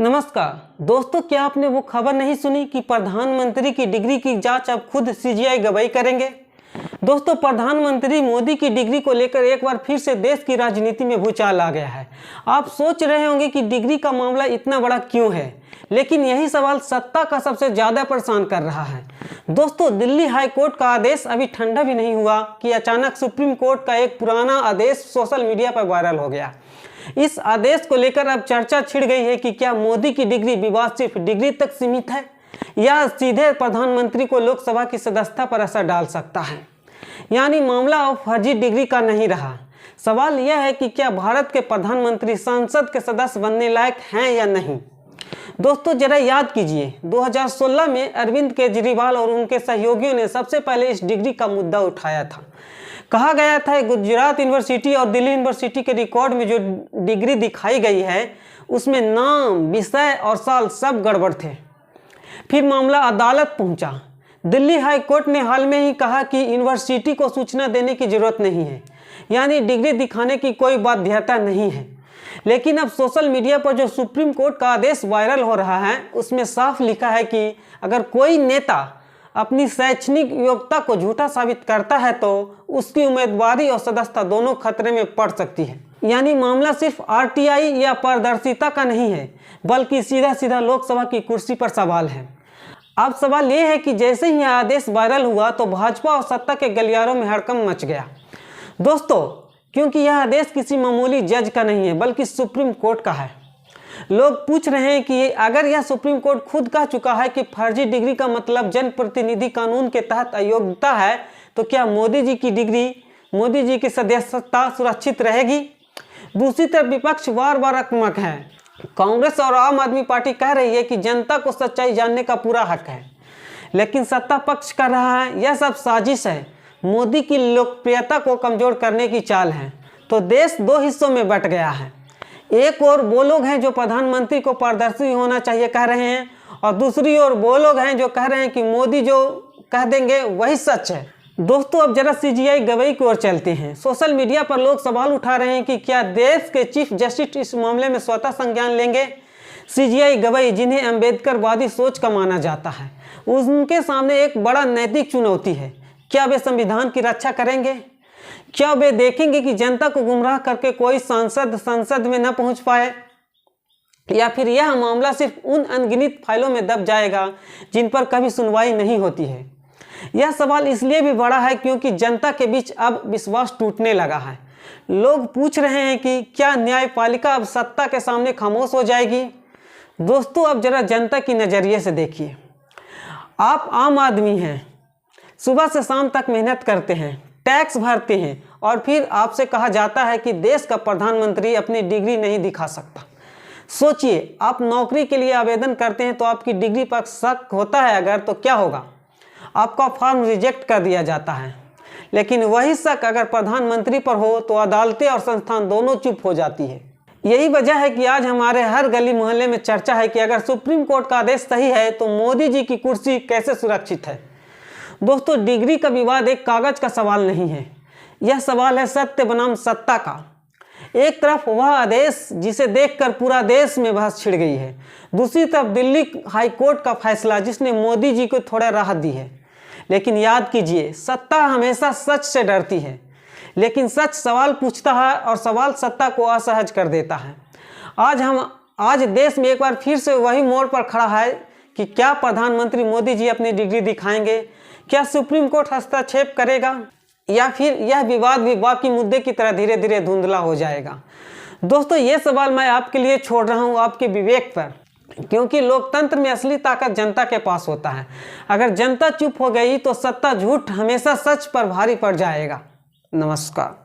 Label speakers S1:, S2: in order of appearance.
S1: नमस्कार दोस्तों, क्या आपने वो खबर नहीं सुनी कि प्रधानमंत्री की डिग्री की जांच अब खुद सीजीआई गवाही करेंगे। दोस्तों, प्रधानमंत्री मोदी की डिग्री को लेकर एक बार फिर से देश की राजनीति में भूचाल आ गया है। आप सोच रहे होंगे कि डिग्री का मामला इतना बड़ा क्यों है, लेकिन यही सवाल सत्ता का सबसे ज़्यादा परेशान कर रहा है। दोस्तों, दिल्ली हाई कोर्ट का आदेश अभी ठंडा भी नहीं हुआ कि अचानक सुप्रीम कोर्ट का एक पुराना आदेश सोशल मीडिया पर वायरल हो गया। इस आदेश को लेकर अब चर्चा छिड़ गई है कि क्या मोदी की डिग्री विवाद सिर्फ डिग्री तक सीमित है या सीधे प्रधानमंत्री को लोकसभा की सदस्यता पर असर डाल सकता है। यानी मामला अब फर्जी डिग्री का नहीं रहा। सवाल यह है कि क्या भारत के प्रधानमंत्री संसद के सदस्य बनने लायक हैं या नहीं। दोस्तों, जरा याद कीजिए, 2016 में अरविंद केजरीवाल और उनके सहयोगियों ने सबसे पहले इस डिग्री का मुद्दा उठाया था। कहा गया था गुजरात यूनिवर्सिटी और दिल्ली यूनिवर्सिटी के रिकॉर्ड में जो डिग्री दिखाई गई है उसमें नाम, विषय और साल सब गड़बड़ थे। फिर मामला अदालत पहुंचा। दिल्ली हाई कोर्ट ने हाल में ही कहा कि यूनिवर्सिटी को सूचना देने की जरूरत नहीं है, यानी डिग्री दिखाने की कोई बाध्यता नहीं है। लेकिन अब सोशल मीडिया पर जो सुप्रीम कोर्ट का आदेश वायरल हो रहा है उसमें साफ लिखा है कि अगर कोई नेता अपनी शैक्षणिक योग्यता को झूठा साबित करता है तो उसकी उम्मीदवारी और सदस्यता दोनों खतरे में पड़ सकती है। यानी मामला सिर्फ आरटीआई या पारदर्शिता का नहीं है, बल्कि सीधा सीधा लोकसभा की कुर्सी पर सवाल है। अब सवाल ये है कि जैसे ही आदेश वायरल हुआ तो भाजपा और सत्ता के गलियारों में हड़कंप मच गया। दोस्तों, क्योंकि यह आदेश किसी मामूली जज का नहीं है बल्कि सुप्रीम कोर्ट का है। लोग पूछ रहे हैं कि अगर यह सुप्रीम कोर्ट खुद कह चुका है कि फर्जी डिग्री का मतलब जनप्रतिनिधि कानून के तहत अयोग्यता है, तो क्या मोदी जी की डिग्री, मोदी जी की सदस्यता सुरक्षित रहेगी। दूसरी तरफ विपक्ष बार बार आक्रामक है। कांग्रेस और आम आदमी पार्टी कह रही है कि जनता को सच्चाई जानने का पूरा हक है, लेकिन सत्ता पक्ष कह रहा है यह सब साजिश है, मोदी की लोकप्रियता को कमजोर करने की चाल है। तो देश दो हिस्सों में बंट गया है। एक ओर वो लोग हैं जो प्रधानमंत्री को पारदर्शी होना चाहिए कह रहे हैं, और दूसरी ओर वो लोग हैं जो कह रहे हैं कि मोदी जो कह देंगे वही सच है। दोस्तों, अब जरा सीजीआई गवाही की ओर चलते हैं। सोशल मीडिया पर लोग सवाल उठा रहे हैं कि क्या देश के चीफ जस्टिस इस मामले में स्वतः संज्ञान लेंगे। सीजीआई गवाही, जिन्हें अम्बेडकरवादी सोच का माना जाता है, उनके सामने एक बड़ा नैतिक चुनौती है। क्या वे संविधान की रक्षा करेंगे? क्या वे देखेंगे कि जनता को गुमराह करके कोई सांसद संसद में न पहुंच पाए, या फिर यह मामला सिर्फ उन अनगिनत फाइलों में दब जाएगा जिन पर कभी सुनवाई नहीं होती है। यह सवाल इसलिए भी बड़ा है क्योंकि जनता के बीच अब विश्वास टूटने लगा है। लोग पूछ रहे हैं कि क्या न्यायपालिका अब सत्ता के सामने खामोश हो जाएगी। दोस्तों, अब जरा जनता की नज़रिए से देखिए। आप आम आदमी हैं, सुबह से शाम तक मेहनत करते हैं, टैक्स भरते हैं, और फिर आपसे कहा जाता है कि देश का प्रधानमंत्री अपनी डिग्री नहीं दिखा सकता। सोचिए, आप नौकरी के लिए आवेदन करते हैं तो आपकी डिग्री पर शक होता है अगर, तो क्या होगा? आपका फॉर्म रिजेक्ट कर दिया जाता है। लेकिन वही शक अगर प्रधानमंत्री पर हो तो अदालतें और संस्थान दोनों चुप हो जाती है। यही वजह है कि आज हमारे हर गली मोहल्ले में चर्चा है कि अगर सुप्रीम कोर्ट का आदेश सही है तो मोदी जी की कुर्सी कैसे सुरक्षित है। दोस्तों, डिग्री का विवाद एक कागज का सवाल नहीं है, यह सवाल है सत्य बनाम सत्ता का। एक तरफ वह आदेश जिसे देखकर पूरा देश में बहस छिड़ गई है, दूसरी तरफ दिल्ली हाई कोर्ट का फैसला जिसने मोदी जी को थोड़ा राहत दी है। लेकिन याद कीजिए, सत्ता हमेशा सच से डरती है, लेकिन सच सवाल पूछता है और सवाल सत्ता को असहज कर देता है। आज देश में एक बार फिर से वही मोड़ पर खड़ा है कि क्या प्रधानमंत्री मोदी जी अपनी डिग्री दिखाएंगे, क्या सुप्रीम कोर्ट हस्तक्षेप करेगा, या फिर यह विवाद भी बाकी मुद्दे की तरह धीरे धीरे धुंधला हो जाएगा। दोस्तों, ये सवाल मैं आपके लिए छोड़ रहा हूँ आपके विवेक पर, क्योंकि लोकतंत्र में असली ताकत जनता के पास होता है। अगर जनता चुप हो गई तो सत्ता झूठ हमेशा सच पर भारी पड़ जाएगा। नमस्कार।